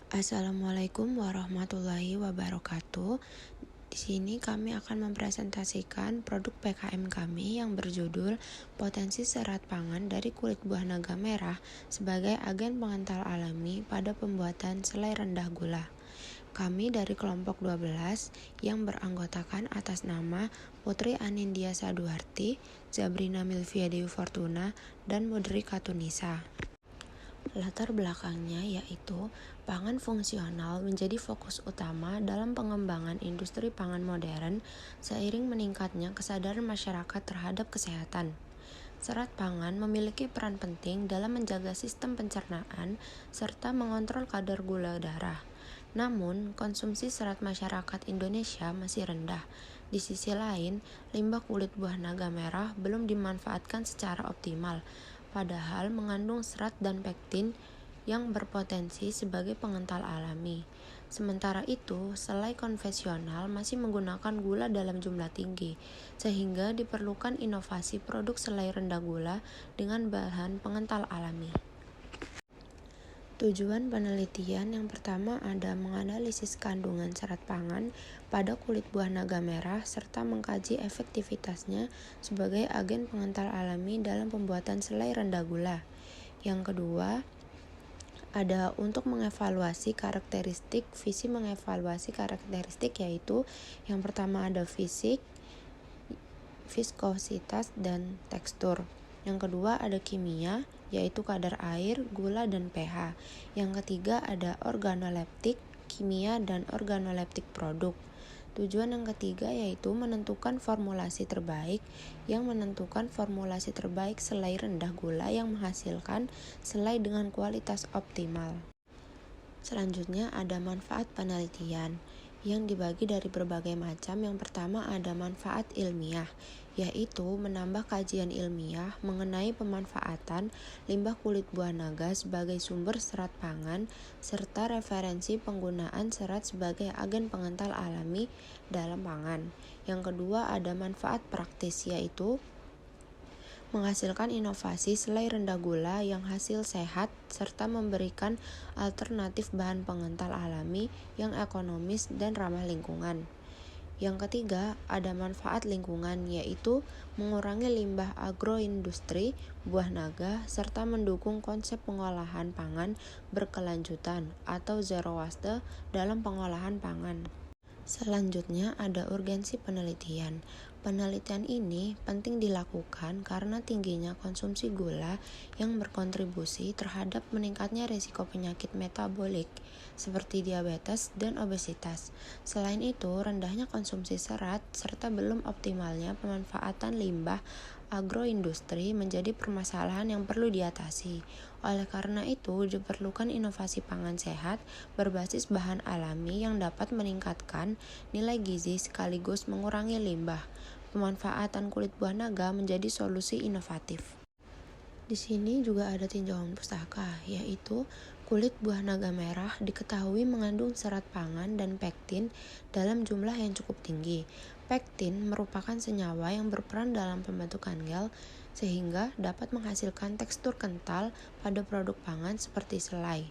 Assalamualaikum warahmatullahi wabarakatuh. Di sini kami akan mempresentasikan produk PKM kami yang berjudul Potensi Serat Pangan dari Kulit Buah Naga Merah sebagai agen pengental alami pada pembuatan selai rendah gula. Kami dari kelompok 12 yang beranggotakan atas nama Putri Anindya Saduarti, Zabrina Milvia Dewi Fortuna, dan Mudri Katunisa. Latar belakangnya yaitu pangan fungsional menjadi fokus utama dalam pengembangan industri pangan modern seiring meningkatnya kesadaran masyarakat terhadap kesehatan. Serat pangan memiliki peran penting dalam menjaga sistem pencernaan serta mengontrol kadar gula darah. Namun, konsumsi serat masyarakat Indonesia masih rendah. Di sisi lain, limbah kulit buah naga merah belum dimanfaatkan secara optimal, padahal mengandung serat dan pektin yang berpotensi sebagai pengental alami. Sementara itu, selai konvensional masih menggunakan gula dalam jumlah tinggi, sehingga diperlukan inovasi produk selai rendah gula dengan bahan pengental alami. Tujuan penelitian yang pertama ada menganalisis kandungan serat pangan pada kulit buah naga merah serta mengkaji efektivitasnya sebagai agen pengental alami dalam pembuatan selai rendah gula. Yang kedua, ada untuk mengevaluasi karakteristik, yaitu yang pertama ada fisik, viskositas, dan tekstur. Yang kedua ada kimia, yaitu kadar air, gula, dan pH. Yang ketiga ada organoleptik, kimia dan organoleptik produk. Tujuan yang ketiga yaitu menentukan formulasi terbaik selai rendah gula yang menghasilkan selai dengan kualitas optimal. Selanjutnya ada manfaat penelitian yang dibagi dari berbagai macam. Yang pertama ada manfaat ilmiah, yaitu menambah kajian ilmiah mengenai pemanfaatan limbah kulit buah naga sebagai sumber serat pangan serta referensi penggunaan serat sebagai agen pengental alami dalam pangan. Yang kedua ada manfaat praktis, yaitu menghasilkan inovasi selai rendah gula yang hasil sehat serta memberikan alternatif bahan pengental alami yang ekonomis dan ramah lingkungan. Yang ketiga, ada manfaat lingkungan, yaitu mengurangi limbah agroindustri buah naga serta mendukung konsep pengolahan pangan berkelanjutan atau zero waste dalam pengolahan pangan. Selanjutnya ada urgensi penelitian. Penelitian ini penting dilakukan karena tingginya konsumsi gula yang berkontribusi terhadap meningkatnya risiko penyakit metabolik seperti diabetes dan obesitas. Selain itu, rendahnya konsumsi serat serta belum optimalnya pemanfaatan limbah agroindustri menjadi permasalahan yang perlu diatasi. Oleh karena itu, diperlukan inovasi pangan sehat berbasis bahan alami yang dapat meningkatkan nilai gizi sekaligus mengurangi limbah. Pemanfaatan kulit buah naga menjadi solusi inovatif. Di sini juga ada tinjauan pustaka, yaitu kulit buah naga merah diketahui mengandung serat pangan dan pektin dalam jumlah yang cukup tinggi. Pektin merupakan senyawa yang berperan dalam pembentukan gel sehingga dapat menghasilkan tekstur kental pada produk pangan seperti selai.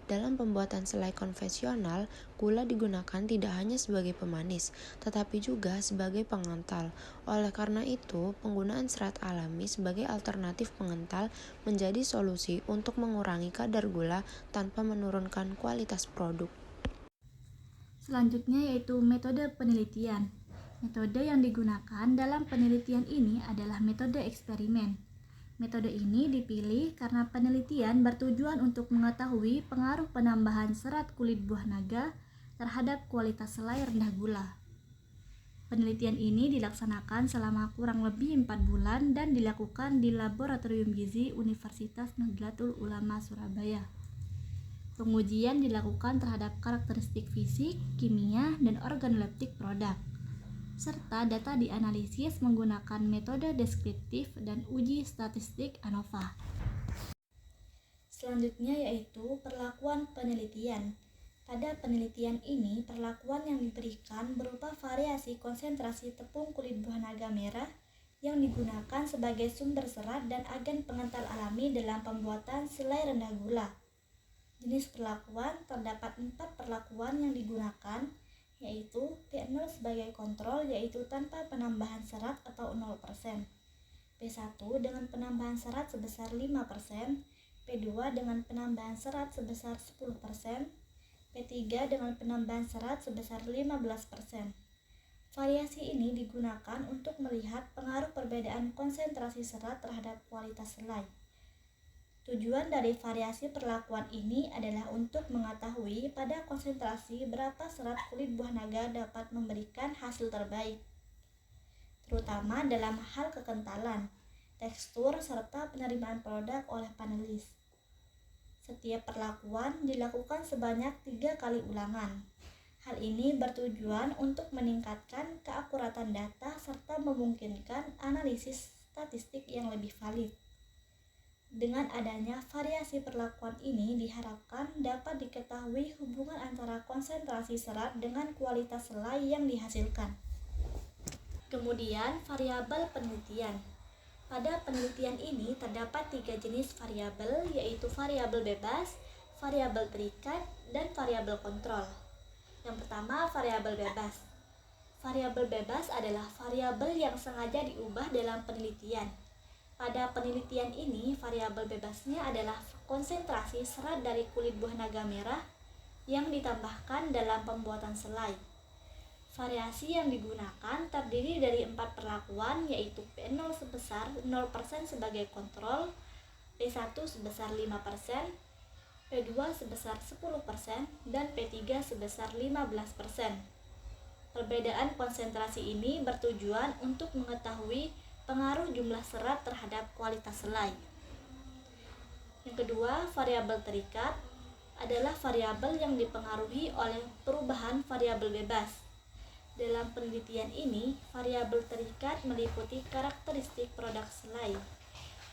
Dalam pembuatan selai konvensional, gula digunakan tidak hanya sebagai pemanis, tetapi juga sebagai pengental. Oleh karena itu, penggunaan serat alami sebagai alternatif pengental menjadi solusi untuk mengurangi kadar gula tanpa menurunkan kualitas produk. Selanjutnya yaitu metode penelitian. Metode yang digunakan dalam penelitian ini adalah metode eksperimen. Metode ini dipilih karena penelitian bertujuan untuk mengetahui pengaruh penambahan serat kulit buah naga terhadap kualitas selai rendah gula. Penelitian ini dilaksanakan selama kurang lebih 4 bulan dan dilakukan di Laboratorium Gizi Universitas Nahdlatul Ulama Surabaya. Pengujian dilakukan terhadap karakteristik fisik, kimia, dan organoleptik produk, serta data dianalisis menggunakan metode deskriptif dan uji statistik ANOVA. Selanjutnya yaitu perlakuan penelitian. Pada penelitian ini, perlakuan yang diberikan berupa variasi konsentrasi tepung kulit buah naga merah yang digunakan sebagai sumber serat dan agen pengental alami dalam pembuatan selai rendah gula. Jenis perlakuan terdapat 4 perlakuan yang digunakan, yaitu P0 sebagai kontrol, yaitu tanpa penambahan serat atau 0%, P1 dengan penambahan serat sebesar 5%, P2 dengan penambahan serat sebesar 10%, P3 dengan penambahan serat sebesar 15%. Variasi ini digunakan untuk melihat pengaruh perbedaan konsentrasi serat terhadap kualitas selai. Tujuan dari variasi perlakuan ini adalah untuk mengetahui pada konsentrasi berapa serat kulit buah naga dapat memberikan hasil terbaik, terutama dalam hal kekentalan, tekstur, serta penerimaan produk oleh panelis. Setiap perlakuan dilakukan sebanyak 3 kali ulangan. Hal ini bertujuan untuk meningkatkan keakuratan data serta memungkinkan analisis statistik yang lebih valid. Dengan adanya variasi perlakuan ini diharapkan dapat diketahui hubungan antara konsentrasi serat dengan kualitas selai yang dihasilkan. Kemudian, variabel penelitian. Pada penelitian ini terdapat 3 jenis variabel, yaitu variabel bebas, variabel terikat, dan variabel kontrol. Yang pertama, variabel bebas. Variabel bebas adalah variabel yang sengaja diubah dalam penelitian. Pada penelitian ini, variabel bebasnya adalah konsentrasi serat dari kulit buah naga merah yang ditambahkan dalam pembuatan selai. Variasi yang digunakan terdiri dari 4 perlakuan, yaitu P0 sebesar 0% sebagai kontrol, P1 sebesar 5%, P2 sebesar 10%, dan P3 sebesar 15%. Perbedaan konsentrasi ini bertujuan untuk mengetahui pengaruh jumlah serat terhadap kualitas selai. Yang kedua, variabel terikat adalah variabel yang dipengaruhi oleh perubahan variabel bebas. Dalam penelitian ini, variabel terikat meliputi karakteristik produk selai,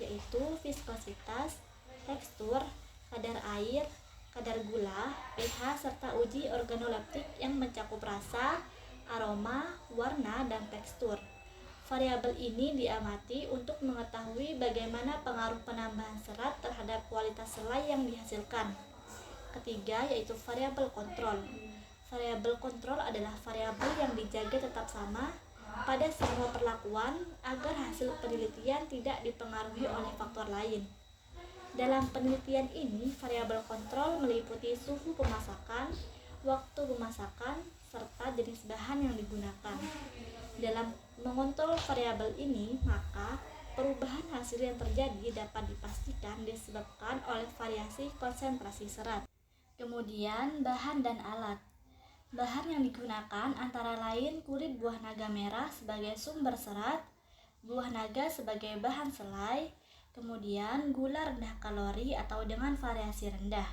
yaitu viskositas, tekstur, kadar air, kadar gula, pH, serta uji organoleptik yang mencakup rasa, aroma, warna, dan tekstur. Variabel ini diamati untuk mengetahui bagaimana pengaruh penambahan serat terhadap kualitas selai yang dihasilkan. Ketiga, yaitu variabel kontrol. Variabel kontrol adalah variabel yang dijaga tetap sama pada semua perlakuan agar hasil penelitian tidak dipengaruhi oleh faktor lain. Dalam penelitian ini, variabel kontrol meliputi suhu pemasakan, waktu pemasakan, serta jenis bahan yang digunakan. Dalam mengontrol variabel ini, maka perubahan hasil yang terjadi dapat dipastikan disebabkan oleh variasi konsentrasi serat. Kemudian, bahan dan alat. Bahan yang digunakan antara lain kulit buah naga merah sebagai sumber serat, buah naga sebagai bahan selai, kemudian gula rendah kalori atau dengan variasi rendah,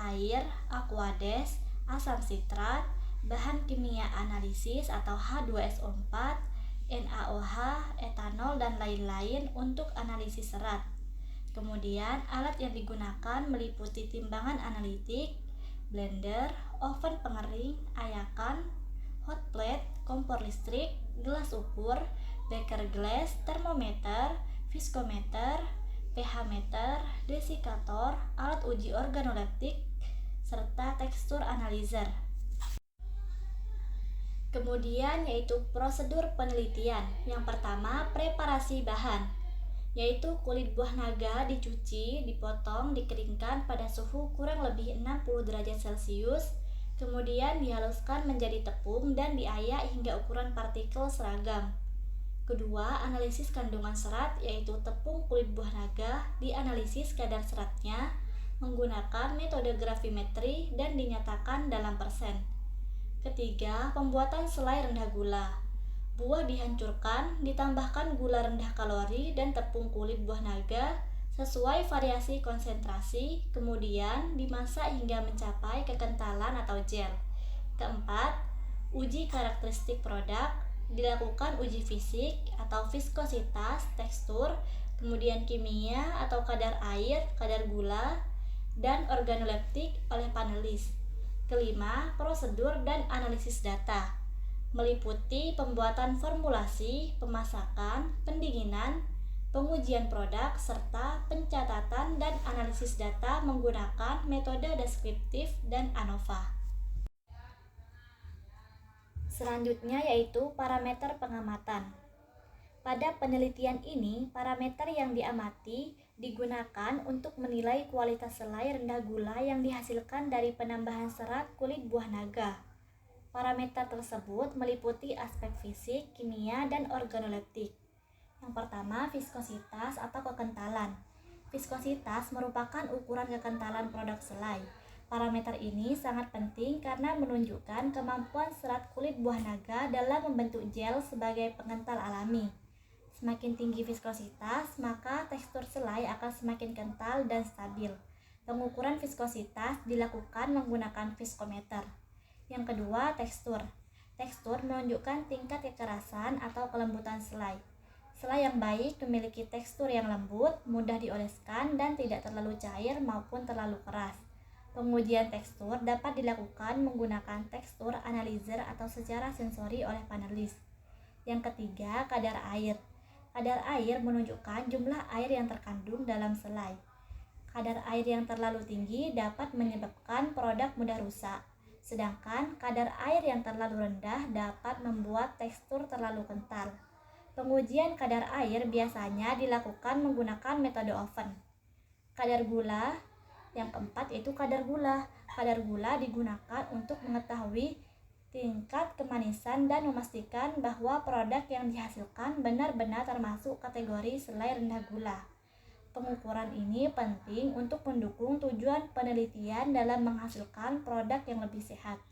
air, aquades, asam sitrat, bahan kimia analisis atau H2SO4, NaOH, etanol, dan lain-lain untuk analisis serat. Kemudian alat yang digunakan meliputi timbangan analitik, blender, oven pengering, ayakan, hot plate, kompor listrik, gelas ukur, beker glass, termometer, viskometer, pH meter, desikator, alat uji organoleptik, serta tekstur analyzer. Kemudian yaitu prosedur penelitian. Yang pertama, preparasi bahan, yaitu kulit buah naga dicuci, dipotong, dikeringkan pada suhu kurang lebih 60 derajat Celcius, kemudian dihaluskan menjadi tepung dan diayak hingga ukuran partikel seragam. Kedua, analisis kandungan serat, yaitu tepung kulit buah naga dianalisis kadar seratnya menggunakan metode gravimetri dan dinyatakan dalam persen. Ketiga, pembuatan selai rendah gula. Buah dihancurkan, ditambahkan gula rendah kalori dan tepung kulit buah naga sesuai variasi konsentrasi, kemudian dimasak hingga mencapai kekentalan atau gel. Keempat, uji karakteristik produk. Dilakukan uji fisik atau viskositas, tekstur, kemudian kimia atau kadar air, kadar gula, dan organoleptik oleh panelis. Kelima, prosedur dan analisis data, meliputi pembuatan formulasi, pemasakan, pendinginan, pengujian produk, serta pencatatan dan analisis data menggunakan metode deskriptif dan ANOVA. Selanjutnya yaitu parameter pengamatan. Pada penelitian ini, parameter yang diamati digunakan untuk menilai kualitas selai rendah gula yang dihasilkan dari penambahan serat kulit buah naga. Parameter tersebut meliputi aspek fisik, kimia, dan organoleptik. Yang pertama, viskositas atau kekentalan. Viskositas merupakan ukuran kekentalan produk selai. Parameter ini sangat penting karena menunjukkan kemampuan serat kulit buah naga dalam membentuk gel sebagai pengental alami. Semakin tinggi viskositas, maka tekstur selai akan semakin kental dan stabil. Pengukuran viskositas dilakukan menggunakan viskometer. Yang kedua, tekstur. Tekstur menunjukkan tingkat kekerasan atau kelembutan selai. Selai yang baik memiliki tekstur yang lembut, mudah dioleskan, dan tidak terlalu cair maupun terlalu keras. Pengujian tekstur dapat dilakukan menggunakan tekstur analyzer atau secara sensori oleh panelis. Yang ketiga, kadar air. Kadar air menunjukkan jumlah air yang terkandung dalam selai. Kadar air yang terlalu tinggi dapat menyebabkan produk mudah rusak, sedangkan kadar air yang terlalu rendah dapat membuat tekstur terlalu kental. Pengujian kadar air biasanya dilakukan menggunakan metode oven. Kadar gula. Yang keempat yaitu kadar gula. Kadar gula digunakan untuk mengetahui tingkat kemanisan dan memastikan bahwa produk yang dihasilkan benar-benar termasuk kategori selai rendah gula. Pengukuran ini penting untuk mendukung tujuan penelitian dalam menghasilkan produk yang lebih sehat.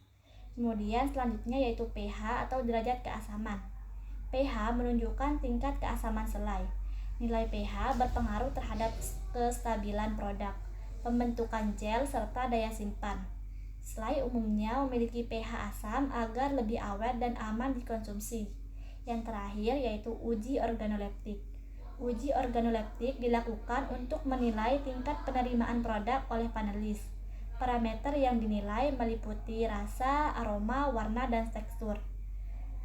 Kemudian selanjutnya yaitu pH atau derajat keasaman. pH menunjukkan tingkat keasaman selai. Nilai pH berpengaruh terhadap kestabilan produk, pembentukan gel, serta daya simpan. Selai umumnya memiliki pH asam agar lebih awet dan aman dikonsumsi. Yang terakhir yaitu uji organoleptik. Uji organoleptik dilakukan untuk menilai tingkat penerimaan produk oleh panelis. Parameter yang dinilai meliputi rasa, aroma, warna, dan tekstur.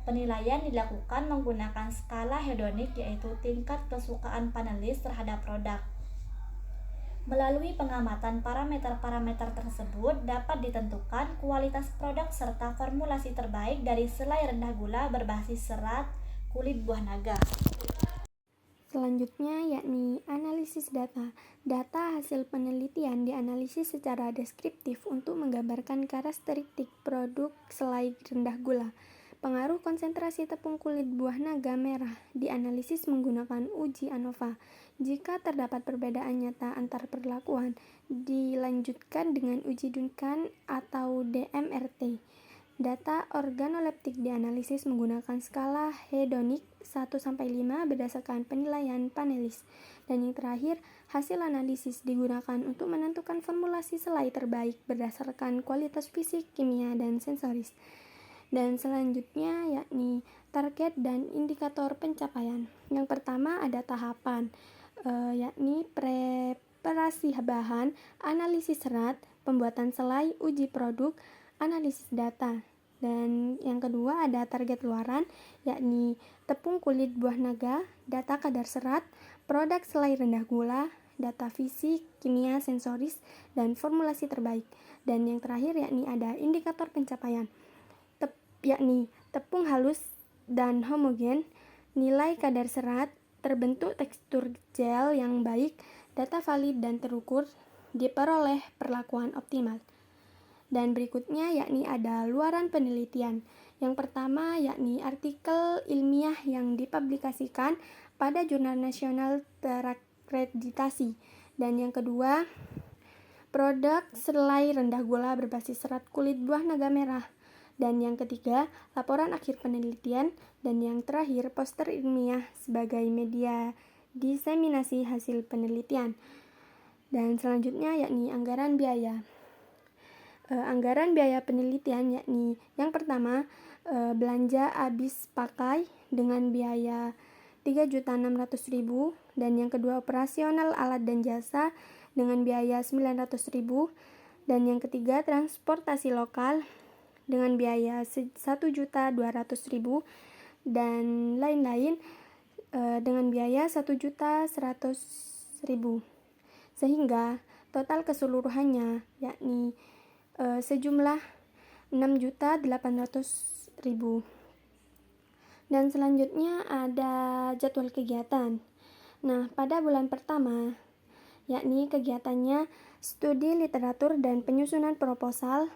Penilaian dilakukan menggunakan skala hedonik, yaitu tingkat kesukaan panelis terhadap produk. Melalui pengamatan parameter-parameter tersebut dapat ditentukan kualitas produk serta formulasi terbaik dari selai rendah gula berbasis serat kulit buah naga. Selanjutnya yakni analisis data. Data hasil penelitian dianalisis secara deskriptif untuk menggambarkan karakteristik produk selai rendah gula. Pengaruh konsentrasi tepung kulit buah naga merah dianalisis menggunakan uji ANOVA. Jika terdapat perbedaan nyata antar perlakuan, dilanjutkan dengan uji Duncan atau DMRT. Data organoleptik dianalisis menggunakan skala hedonik 1-5 berdasarkan penilaian panelis. Dan yang terakhir, hasil analisis digunakan untuk menentukan formulasi selai terbaik berdasarkan kualitas fisik, kimia, dan sensoris. Dan selanjutnya yakni target dan indikator pencapaian. Yang pertama ada tahapan, yakni preparasi bahan, analisis serat, pembuatan selai, uji produk, analisis data. Dan yang kedua ada target luaran, yakni tepung kulit buah naga, data kadar serat, produk selai rendah gula, data fisik, kimia, sensoris, dan formulasi terbaik. Dan yang terakhir yakni ada indikator pencapaian, yakni tepung halus dan homogen, nilai kadar serat, terbentuk tekstur gel yang baik, data valid dan terukur, diperoleh perlakuan optimal. Dan berikutnya yakni ada luaran penelitian. Yang pertama yakni artikel ilmiah yang dipublikasikan pada jurnal nasional terakreditasi. Dan yang kedua, produk selai rendah gula berbasis serat kulit buah naga merah. Dan yang ketiga, laporan akhir penelitian. Dan yang terakhir, poster ilmiah sebagai media diseminasi hasil penelitian. Dan selanjutnya yakni anggaran biaya. Anggaran biaya penelitian yakni yang pertama belanja habis pakai dengan biaya 3.600.000, dan yang kedua operasional alat dan jasa dengan biaya 900.000, dan yang ketiga transportasi lokal dengan biaya 1.200.000, dan lain-lain dengan biaya 1.100.000, sehingga total keseluruhannya yakni sejumlah 6.800.000. Dan selanjutnya ada jadwal kegiatan. Nah, pada bulan pertama, yakni kegiatannya studi literatur dan penyusunan proposal,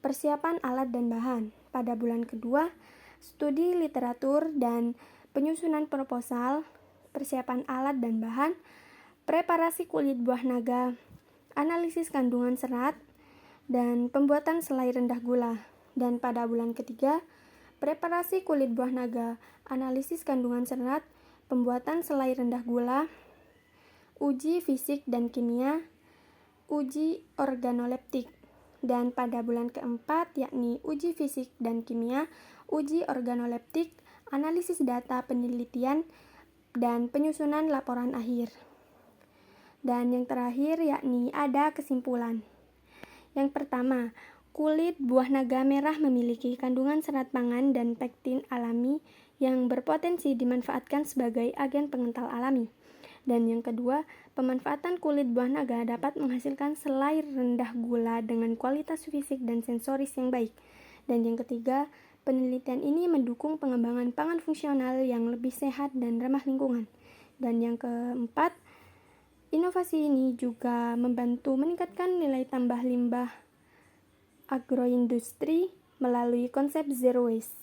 persiapan alat dan bahan. Pada bulan kedua, studi literatur dan penyusunan proposal, persiapan alat dan bahan, preparasi kulit buah naga, analisis kandungan serat, dan pembuatan selai rendah gula. Dan pada bulan ketiga, preparasi kulit buah naga, analisis kandungan serat, pembuatan selai rendah gula, uji fisik dan kimia, uji organoleptik. Dan pada bulan keempat, yakni uji fisik dan kimia, uji organoleptik, analisis data penelitian, dan penyusunan laporan akhir. Dan yang terakhir yakni ada kesimpulan. Yang pertama, kulit buah naga merah memiliki kandungan serat pangan dan pektin alami yang berpotensi dimanfaatkan sebagai agen pengental alami. Dan yang kedua, pemanfaatan kulit buah naga dapat menghasilkan selai rendah gula dengan kualitas fisik dan sensoris yang baik. Dan yang ketiga, penelitian ini mendukung pengembangan pangan fungsional yang lebih sehat dan ramah lingkungan. Dan yang keempat, inovasi ini juga membantu meningkatkan nilai tambah limbah agroindustri melalui konsep zero waste.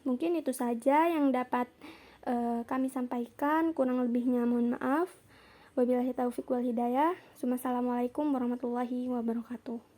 Mungkin itu saja yang dapat kami sampaikan, kurang lebihnya mohon maaf. Wabillahi taufiq wal hidayah. Assalamualaikum warahmatullahi wabarakatuh.